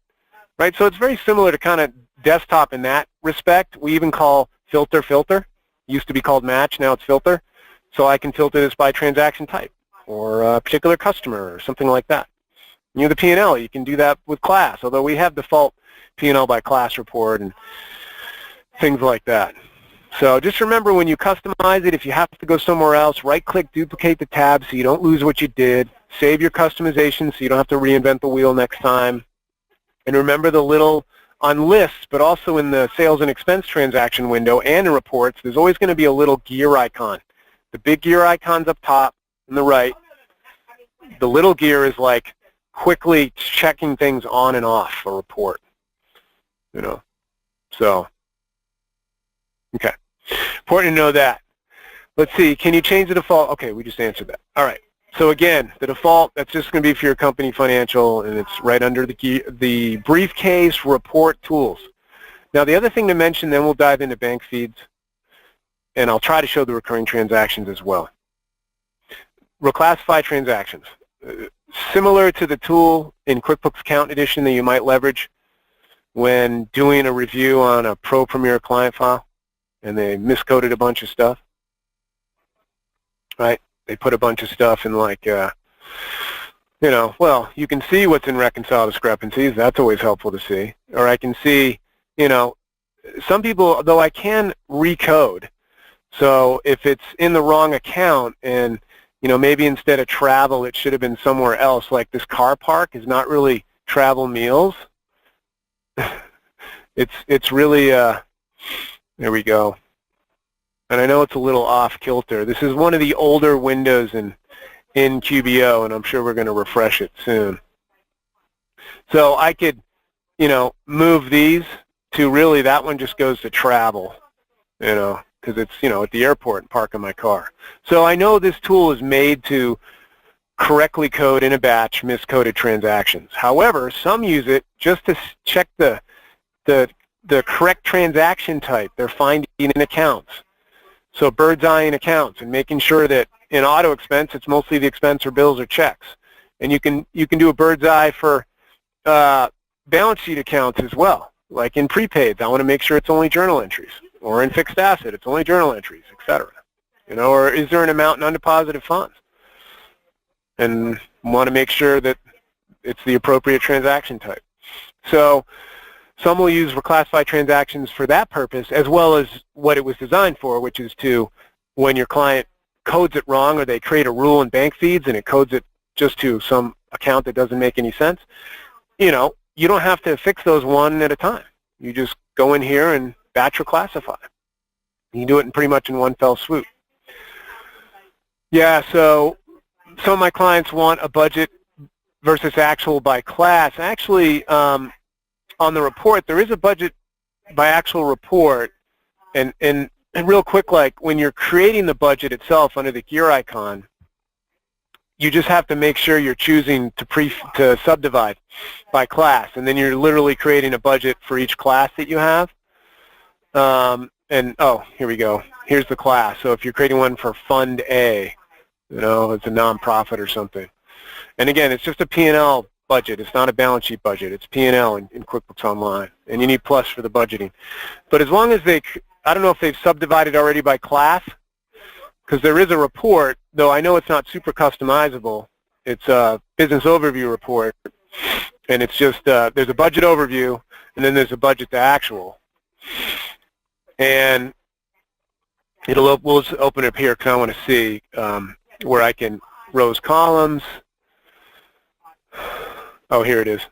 right? So it's very similar to kind of desktop in that respect. We even call filter. It used to be called match, now it's filter. So I can filter this by transaction type or a particular customer or something like that. The P&L, you can do that with class, although we have default P&L by class report and things like that. So just remember when you customize it, if you have to go somewhere else, right-click, duplicate the tab so you don't lose what you did. Save your customization so you don't have to reinvent the wheel next time. And remember the little, on lists, but also in the sales and expense transaction window and in reports, there's always going to be a little gear icon. The big gear icon's up top on the right. The little gear is like quickly checking things on and off a report, So, okay. Important to know that. Let's see, can you change the default? Okay, we just answered that. All right. So again, the default, that's just going to be for your company financial, and it's right under the briefcase report tools. Now, the other thing to mention, then we'll dive into bank feeds, and I'll try to show the recurring transactions as well. Reclassify transactions. Similar to the tool in QuickBooks Account Edition that you might leverage when doing a review on a Pro Premier client file, and they miscoded a bunch of stuff, right? They put a bunch of stuff in like, well, you can see what's in reconcile discrepancies. That's always helpful to see. Or I can see, some people, though I can recode. So if it's in the wrong account and, maybe instead of travel, it should have been somewhere else, like this car park is not really travel meals. It's really, there we go. And I know it's a little off kilter. This is one of the older windows in QBO, and I'm sure we're going to refresh it soon. So I could, move these to really, that one just goes to travel, because it's, at the airport and parking my car. So I know this tool is made to correctly code in a batch miscoded transactions. However, some use it just to check the correct transaction type they're finding in accounts. So bird's eyeing accounts and making sure that in auto expense, it's mostly the expense or bills or checks. And you can do a bird's eye for balance sheet accounts as well. Like in prepaids, I want to make sure it's only journal entries. Or in fixed asset, it's only journal entries, etc. Or is there an amount in undeposited funds? And want to make sure that it's the appropriate transaction type. So some will use reclassify transactions for that purpose, as well as what it was designed for, which is to, when your client codes it wrong or they create a rule in bank feeds and it codes it just to some account that doesn't make any sense, you don't have to fix those one at a time. You just go in here and batch reclassify. You can do it pretty much in one fell swoop. Yeah, so some of my clients want a budget versus actual by class. Actually, on the report, there is a budget by actual report, and real quick, like when you're creating the budget itself under the gear icon, you just have to make sure you're choosing to subdivide by class, and then you're literally creating a budget for each class that you have. And oh, here we go. Here's the class. So if you're creating one for Fund A, it's a nonprofit or something. And again, it's just a P&L budget. It's not a balance sheet budget. It's P&L in QuickBooks Online. And you need plus for the budgeting. But as long as I don't know if they've subdivided already by class, because there is a report, though I know it's not super customizable. It's a business overview report. And it's just, there's a budget overview, and then there's a budget to actual. And we'll just open it up here because I want to see where I can rows columns. Oh, here it is.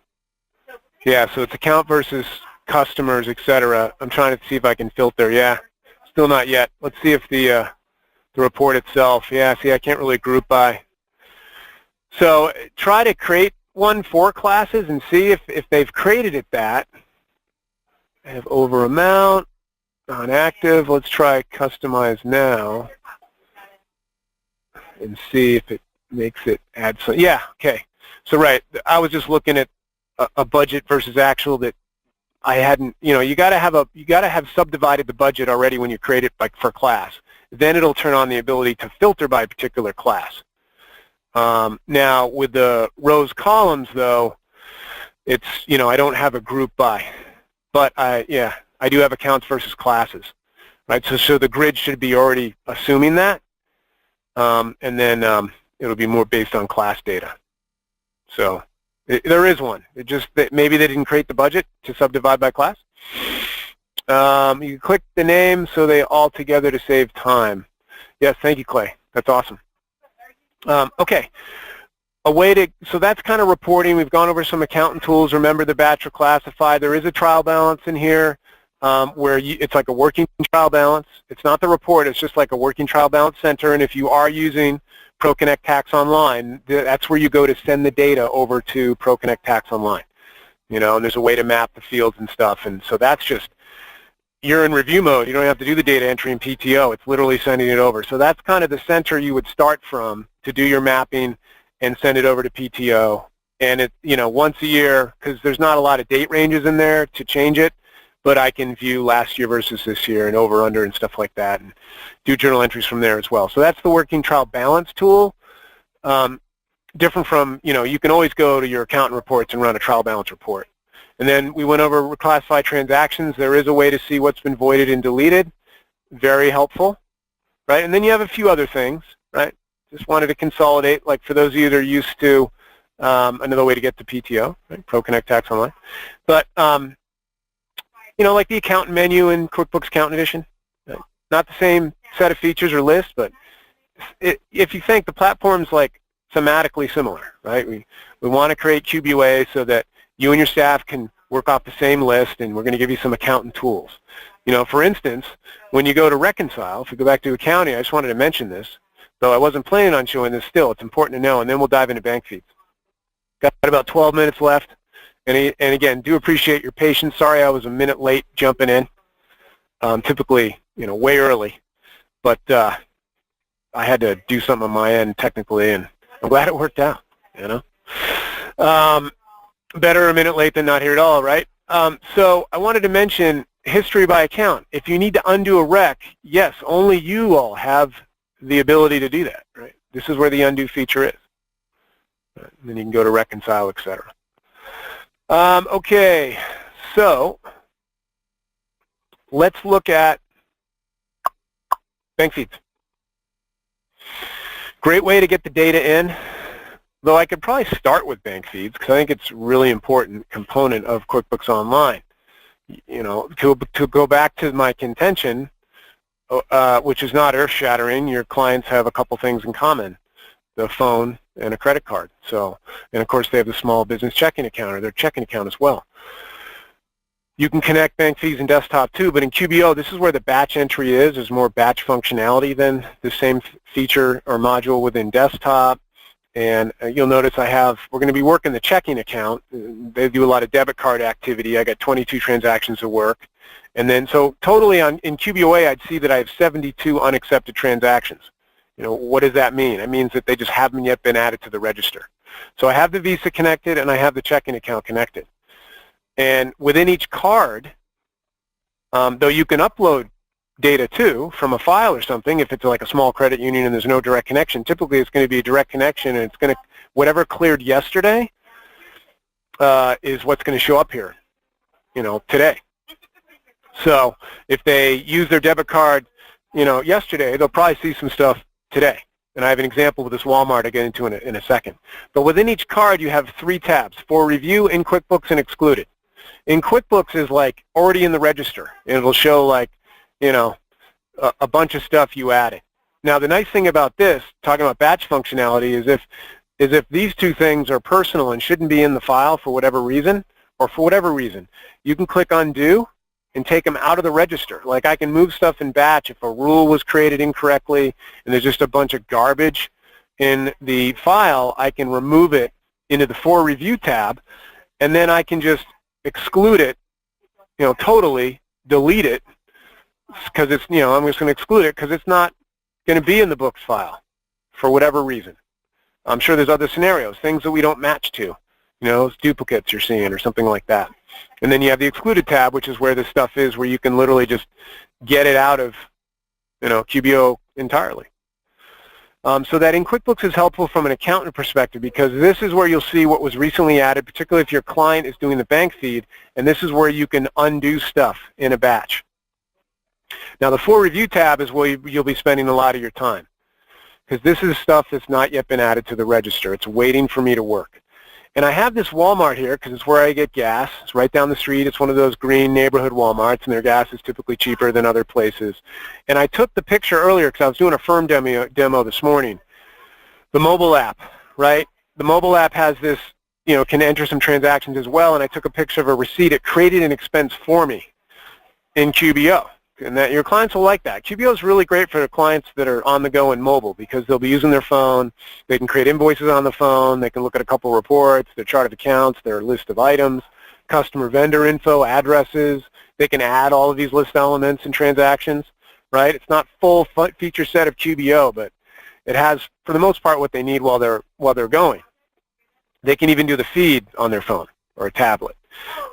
Yeah, so it's account versus customers, etc. I'm trying to see if I can filter. Yeah, still not yet. Let's see if the report itself. Yeah, see, I can't really group by. So try to create one for classes and see if they've created it that. I have over amount, non-active. Let's try customize now and see if it makes it add some. Yeah, okay. So right, I was just looking at a budget versus actual that I hadn't. You got to have subdivided the budget already when you create it, like for class. Then it'll turn on the ability to filter by a particular class. Now with the rows columns though, it's I don't have a group by, but I do have accounts versus classes, right? So the grid should be already assuming that, and then it'll be more based on class data. So there is one. It just that maybe they didn't create the budget to subdivide by class. You can click the name so they all together to save time. Yes, thank you, Clay. That's awesome. Okay, so that's kind of reporting. We've gone over some accountant tools. Remember the batch or classify. There is a trial balance in here where it's like a working trial balance. It's not the report. It's just like a working trial balance center. And if you are using ProConnect Tax Online, that's where you go to send the data over to ProConnect Tax Online. And there's a way to map the fields and stuff. And so that's just, you're in review mode. You don't have to do the data entry in PTO. It's literally sending it over. So that's kind of the center you would start from to do your mapping and send it over to PTO. And it, once a year, because there's not a lot of date ranges in there to change it, but I can view last year versus this year and over, under, and stuff like that, and do journal entries from there as well. So that's the working trial balance tool. Different from, you can always go to your accountant reports and run a trial balance report. And then we went over reclassify transactions. There is a way to see what's been voided and deleted. Very helpful, right? And then you have a few other things, right? Just wanted to consolidate, like for those of you that are used to another way to get to PTO, right? ProConnect Tax Online. But like the accountant menu in QuickBooks Accountant Edition. Right? Not the same set of features or list, but if you think the platform's like thematically similar, right? We want to create QBOA so that you and your staff can work off the same list, and we're going to give you some accountant tools. For instance, when you go to reconcile, if we go back to accounting, I just wanted to mention this, though I wasn't planning on showing this still. It's important to know, and then we'll dive into bank feeds. Got about 12 minutes left. And again, do appreciate your patience. Sorry I was a minute late jumping in. Typically, way early. But I had to do something on my end technically, and I'm glad it worked out, Better a minute late than not here at all, right? So I wanted to mention, history by account. If you need to undo a rec, yes, only you all have the ability to do that, right? This is where the undo feature is. Right. Then you can go to reconcile, etc. Okay, so let's look at bank feeds. Great way to get the data in, though I could probably start with bank feeds because I think it's a really important component of QuickBooks Online. You know, to go back to my contention, which is not earth-shattering, your clients have a couple things in common, the phone and a credit card. So, and of course they have the small business checking account or their checking account as well. You can connect bank feeds in desktop too, but in QBO, this is where the batch entry is. There's more batch functionality than the same feature or module within desktop. And you'll notice we're going to be working the checking account. They do a lot of debit card activity. I got 22 transactions of work. And then, so totally in QBOA, I'd see that I have 72 unaccepted transactions. You know, what does that mean? It means that they just haven't yet been added to the register. So I have the Visa connected and I have the checking account connected. And within each card, though you can upload data too from a file or something, if it's like a small credit union and there's no direct connection, typically it's going to be a direct connection and it's going to, whatever cleared yesterday is what's going to show up here, you know, today. So if they use their debit card, you know, yesterday, they'll probably see some stuff today. And I have an example with this Walmart I get into in a second. But within each card, you have 3 tabs: for review, in QuickBooks, and excluded. In QuickBooks is like already in the register. And it'll show like, you know, a bunch of stuff you added. Now the nice thing about this, talking about batch functionality, is if these 2 things are personal and shouldn't be in the file for whatever reason, you can click undo and take them out of the register. Like I can move stuff in batch if a rule was created incorrectly and there's just a bunch of garbage in the file, I can remove it into the for review tab, and then I can just exclude it, you know, totally delete it, because it's, you know, I'm just going to exclude it because it's not going to be in the books file for whatever reason. I'm sure there's other scenarios, things that we don't match to, you know, duplicates you're seeing or something like that. And then you have the excluded tab, which is where this stuff is, where you can literally just get it out of, you know, QBO entirely. So that in QuickBooks is helpful from an accountant perspective, because this is where you'll see what was recently added, particularly if your client is doing the bank feed, and this is where you can undo stuff in a batch. Now the for review tab is where you'll be spending a lot of your time, because this is stuff that's not yet been added to the register. It's waiting for me to work. And I have this Walmart here because it's where I get gas. It's right down the street. It's one of those green neighborhood Walmarts, and their gas is typically cheaper than other places. And I took the picture earlier because I was doing a firm demo this morning. The mobile app, right? The mobile app has this, you know, can enter some transactions as well, and I took a picture of a receipt. It created an expense for me in QBO. And that your clients will like that. QBO is really great for the clients that are on the go and mobile, because they'll be using their phone. They can create invoices on the phone. They can look at a couple reports, their chart of accounts, their list of items, customer vendor info, addresses. They can add all of these list elements and transactions, right? It's not full feature set of QBO, but it has, for the most part, what they need while they're going. They can even do the feed on their phone or a tablet.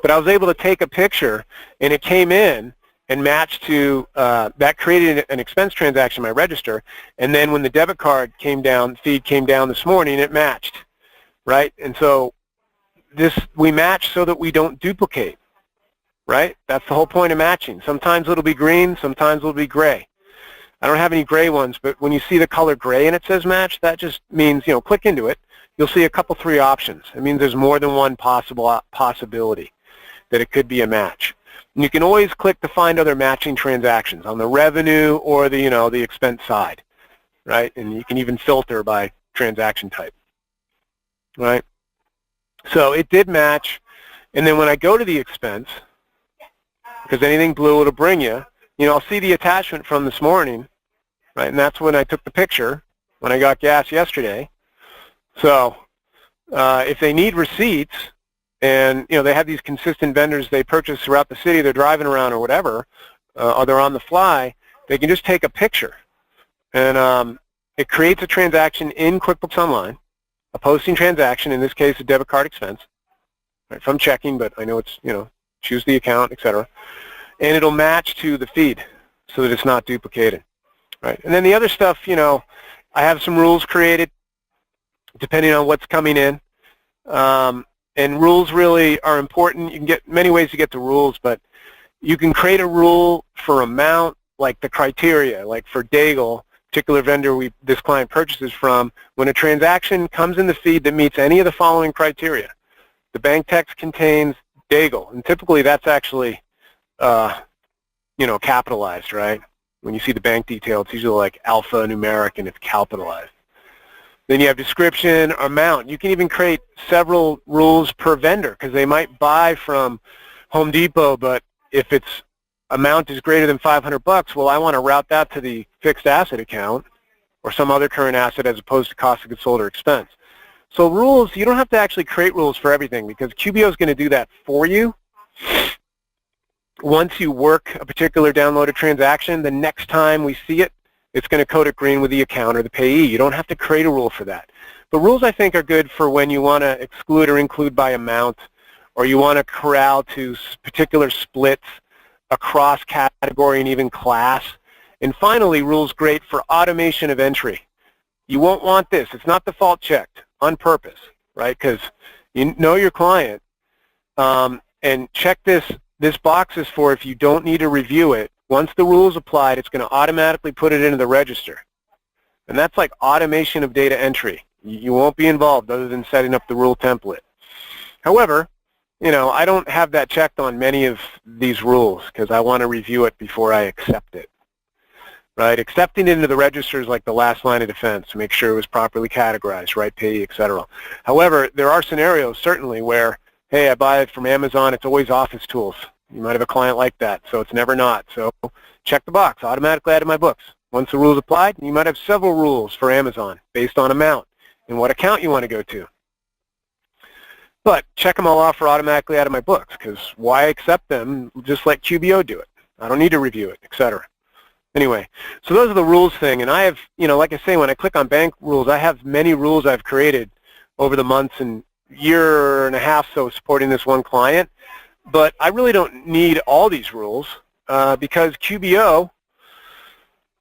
But I was able to take a picture, and it came in and matched to, that created an expense transaction in my register, and then when the debit card came down, feed came down this morning, it matched, right? And so we match so that we don't duplicate, right? That's the whole point of matching. Sometimes it'll be green, sometimes it'll be gray. I don't have any gray ones, but when you see the color gray and it says match, that just means, you know, click into it, you'll see a couple, 3 options. It means there's more than one possibility that it could be a match. And you can always click to find other matching transactions on the revenue or the, you know, the expense side, right? And you can even filter by transaction type, right? So it did match. And then when I go to the expense, because anything blue it'll bring you, you know, I'll see the attachment from this morning, right? And that's when I took the picture when I got gas yesterday. So if they need receipts, and, you know, they have these consistent vendors they purchase throughout the city, they're driving around or whatever, or they're on the fly, they can just take a picture. And it creates a transaction in QuickBooks Online, a posting transaction, in this case a debit card expense, right, from checking, but I know it's, you know, choose the account, etc. and it'll match to the feed so that it's not duplicated, right? And then the other stuff, I have some rules created depending on what's coming in. And rules really are important. You can get many ways to get to rules, but you can create a rule for amount, like the criteria, like for Daigle, particular vendor this client purchases from. When a transaction comes in the feed that meets any of the following criteria, the bank text contains Daigle, and typically that's actually, capitalized, right? When you see the bank detail, it's usually like alphanumeric and it's capitalized. Then you have description, amount. You can even create several rules per vendor because they might buy from Home Depot, but if its amount is greater than $500, well, I want to route that to the fixed asset account or some other current asset as opposed to cost of goods sold or expense. So rules, you don't have to actually create rules for everything because QBO is going to do that for you. Once you work a particular downloaded transaction, the next time we see it, it's going to code it green with the account or the payee. You don't have to create a rule for that. But rules, I think, are good for when you want to exclude or include by amount, or you want to corral to particular splits across category and even class. And finally, rules great for automation of entry. You won't want this. It's not default checked on purpose, right? Because you know your client. And check this box is for if you don't need to review it. Once the rule is applied, it's going to automatically put it into the register. And that's like automation of data entry. You won't be involved other than setting up the rule template. However, I don't have that checked on many of these rules because I want to review it before I accept it. Right? Accepting it into the register is like the last line of defense to make sure it was properly categorized, right, payee, etc. However, there are scenarios certainly where, hey, I buy it from Amazon, it's always office tools. You might have a client like that, so it's never not. So check the box, automatically add to my books. Once the rule is applied, you might have several rules for Amazon based on amount and what account you want to go to. But check them all off for automatically out of my books because why accept them? Just let QBO do it. I don't need to review it, etc. Anyway, so those are the rules thing. And I have, like I say, when I click on bank rules, I have many rules I've created over the months and year and a half so supporting this one client. But I really don't need all these rules because QBO,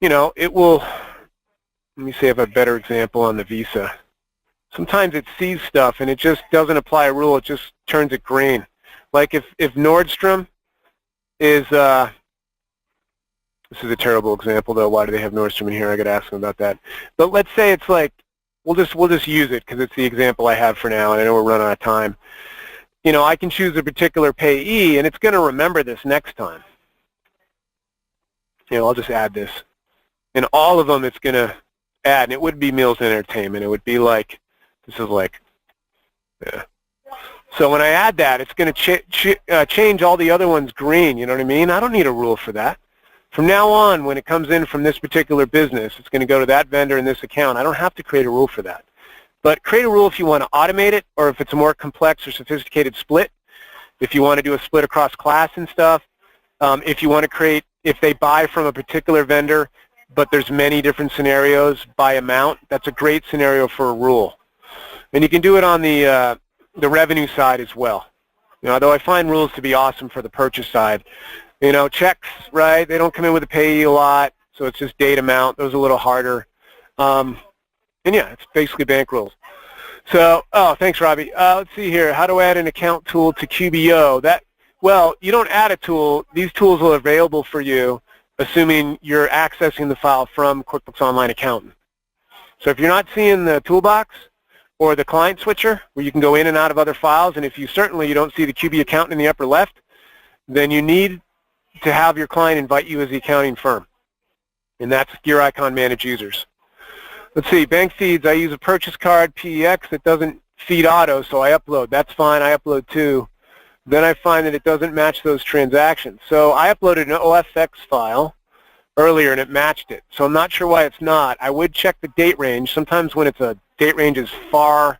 it will, let me see if I have a better example on the Visa. Sometimes it sees stuff and it just doesn't apply a rule, it just turns it green. Like if Nordstrom is, this is a terrible example though, why do they have Nordstrom in here? I got to ask them about that. But let's say it's like, we'll just use it because it's the example I have for now and I know we're running out of time. I can choose a particular payee, and it's going to remember this next time. I'll just add this. And all of them it's going to add, and it would be meals and entertainment. It would be like, this is like, yeah. So when I add that, it's going to change all the other ones green, you know what I mean? I don't need a rule for that. From now on, when it comes in from this particular business, it's going to go to that vendor in this account. I don't have to create a rule for that. But create a rule if you want to automate it or if it's a more complex or sophisticated split, if you want to do a split across class and stuff, if you want to create, if they buy from a particular vendor but there's many different scenarios by amount, that's a great scenario for a rule. And you can do it on the revenue side as well. Though I find rules to be awesome for the purchase side. Checks, right, they don't come in with a payee a lot, so it's just date amount. Those are a little harder. And yeah, it's basically bank rules. So, thanks, Robbie. Let's see here. How do I add an account tool to QBO? Well, you don't add a tool. These tools are available for you, assuming you're accessing the file from QuickBooks Online Accountant. So if you're not seeing the toolbox or the client switcher, where you can go in and out of other files, and if you don't see the QB accountant in the upper left, then you need to have your client invite you as the accounting firm. And that's Gear Icon Manage Users. Let's see, bank feeds, I use a purchase card, PEX, that doesn't feed auto, so I upload. That's fine, I upload too. Then I find that it doesn't match those transactions. So I uploaded an OFX file earlier and it matched it. So I'm not sure why it's not. I would check the date range. Sometimes when it's a date range is far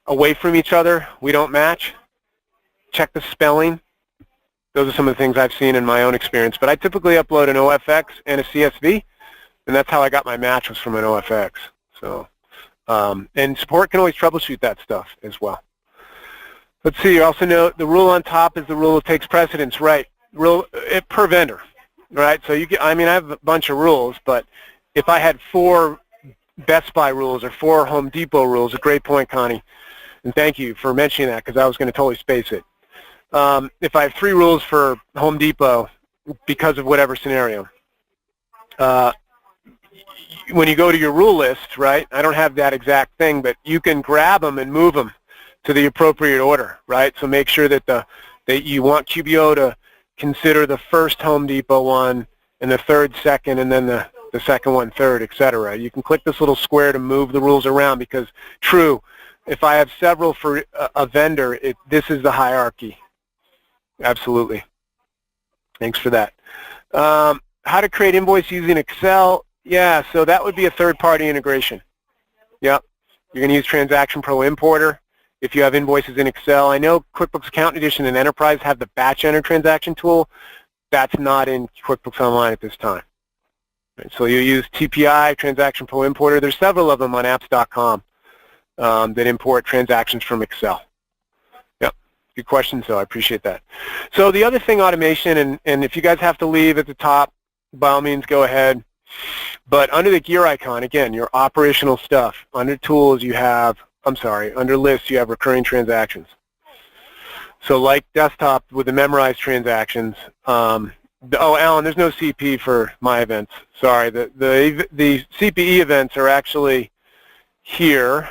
away from each other, we don't match. Check the spelling. Those are some of the things I've seen in my own experience. But I typically upload an OFX and a CSV. And that's how I got my match, was from an OFX. So, and support can always troubleshoot that stuff as well. Let's see, you also note the rule on top is the rule that takes precedence, right? per vendor, right? So you I have a bunch of rules, but if I had 4 Best Buy rules or 4 Home Depot rules, a great point, Connie, and thank you for mentioning that because I was going to totally space it. If I have 3 rules for Home Depot because of whatever scenario, when you go to your rule list, right, I don't have that exact thing, but you can grab them and move them to the appropriate order, right? So make sure that that you want QBO to consider the first Home Depot one and the third second, and then the second one third, etc. You can click this little square to move the rules around because, true, if I have several for a vendor, this is the hierarchy. Absolutely. Thanks for that. How to create invoice using Excel? Yeah, so that would be a third-party integration. Yep. You're going to use Transaction Pro Importer if you have invoices in Excel. I know QuickBooks Accountant Edition and Enterprise have the batch enter transaction tool. That's not in QuickBooks Online at this time. Right, so you use TPI, Transaction Pro Importer. There's several of them on apps.com that import transactions from Excel. Yep. Good question, so I appreciate that. So the other thing, automation, and if you guys have to leave at the top, by all means, go ahead. But under the gear icon, again, your operational stuff. Under tools, you have, under lists, you have recurring transactions. So like desktop with the memorized transactions, oh, Alan, there's no CP for my events. Sorry, the CPE events are actually here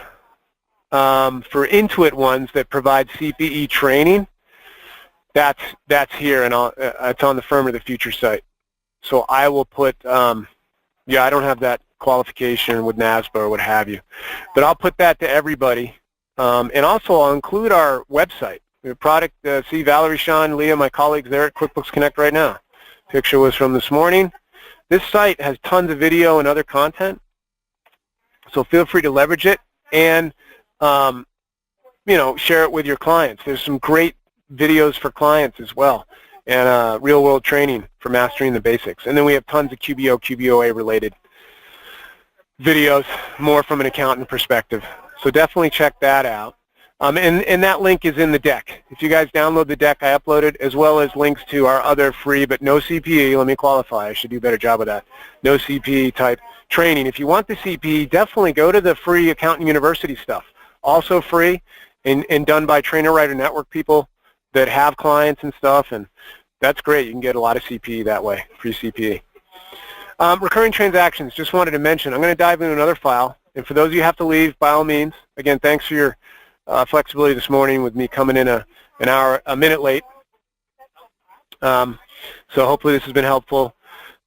for Intuit ones that provide CPE training. That's here, and it's on the Firm of the Future site. So I will put, yeah, I don't have that qualification with NASBA or what have you, but I'll put that to everybody, and also I'll include our website. The product, see Valerie, Sean, Leah, my colleagues there at QuickBooks Connect right now. Picture was from this morning. This site has tons of video and other content, so feel free to leverage it and share it with your clients. There's some great videos for clients as well, and real-world training for mastering the basics. And then we have tons of QBO, QBOA related videos, more from an accountant perspective. So definitely check that out. And that link is in the deck. If you guys download the deck I uploaded, as well as links to our other free but no CPE, let me qualify, I should do a better job of that, no CPE type training. If you want the CPE, definitely go to the free Accounting University stuff. Also free and done by Trainer Writer Network people that have clients and stuff, and that's great. You can get a lot of CPE that way, free CPE. Recurring transactions, just wanted to mention, I'm going to dive into another file, and for those of you who have to leave, by all means, again, thanks for your flexibility this morning with me coming in a minute late. So hopefully this has been helpful.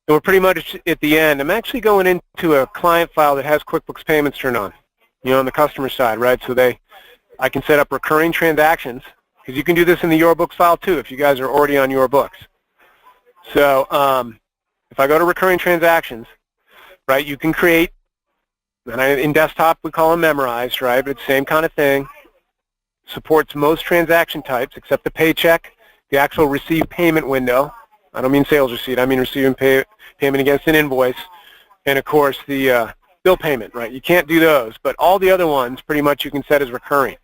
And we're pretty much at the end. I'm actually going into a client file that has QuickBooks Payments turned on, on the customer side, right? So I can set up recurring transactions, because you can do this in the Your Books file too if you guys are already on Your Books. So if I go to recurring transactions, right, you can create, and in desktop we call them memorized, right, but it's the same kind of thing. Supports most transaction types except the paycheck, the actual receive payment window. I don't mean sales receipt, I mean receiving payment against an invoice, and of course the bill payment, right? You can't do those, but all the other ones pretty much you can set as recurring,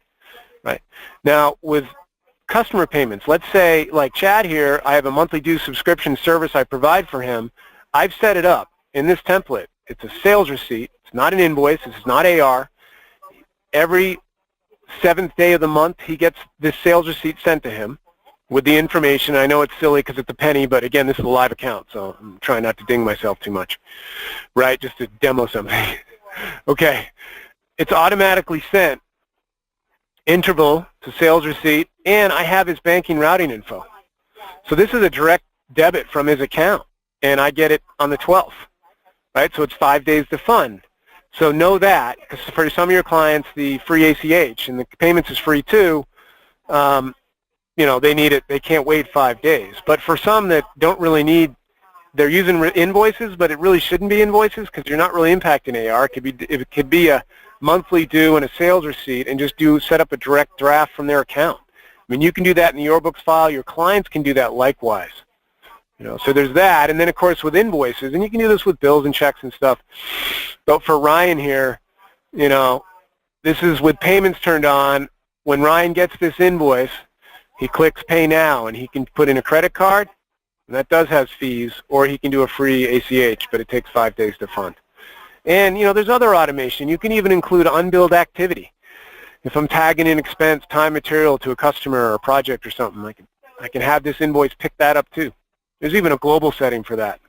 right? Now with customer payments, let's say like Chad here, I have a monthly due subscription service I provide for him. I've set it up in this template. It's a sales receipt. It's not an invoice. It's not AR. Every 7th day of the month, he gets this sales receipt sent to him with the information. I know it's silly because it's a penny, but again, this is a live account, so I'm trying not to ding myself too much, right, just to demo something. Okay, it's automatically sent, interval to sales receipt, and I have his banking routing info. So this is a direct debit from his account, and I get it on the 12th, right? So it's 5 days to fund. So know that, because for some of your clients, the free ACH and the payments is free too, they need it, they can't wait 5 days. But for some that don't really need, they're using invoices, but it really shouldn't be invoices because you're not really impacting AR. It could be a monthly due and a sales receipt, and just set up a direct draft from their account. I mean, you can do that in the Your Books file. Your clients can do that likewise. So there's that, and then of course with invoices, and you can do this with bills and checks and stuff. But for Ryan here, this is with payments turned on. When Ryan gets this invoice, he clicks Pay Now, and he can put in a credit card, and that does have fees, or he can do a free ACH, but it takes 5 days to fund. And there's other automation. You can even include unbilled activity. If I'm tagging in expense, time, material to a customer or a project or something, I can have this invoice pick that up too. There's even a global setting for that.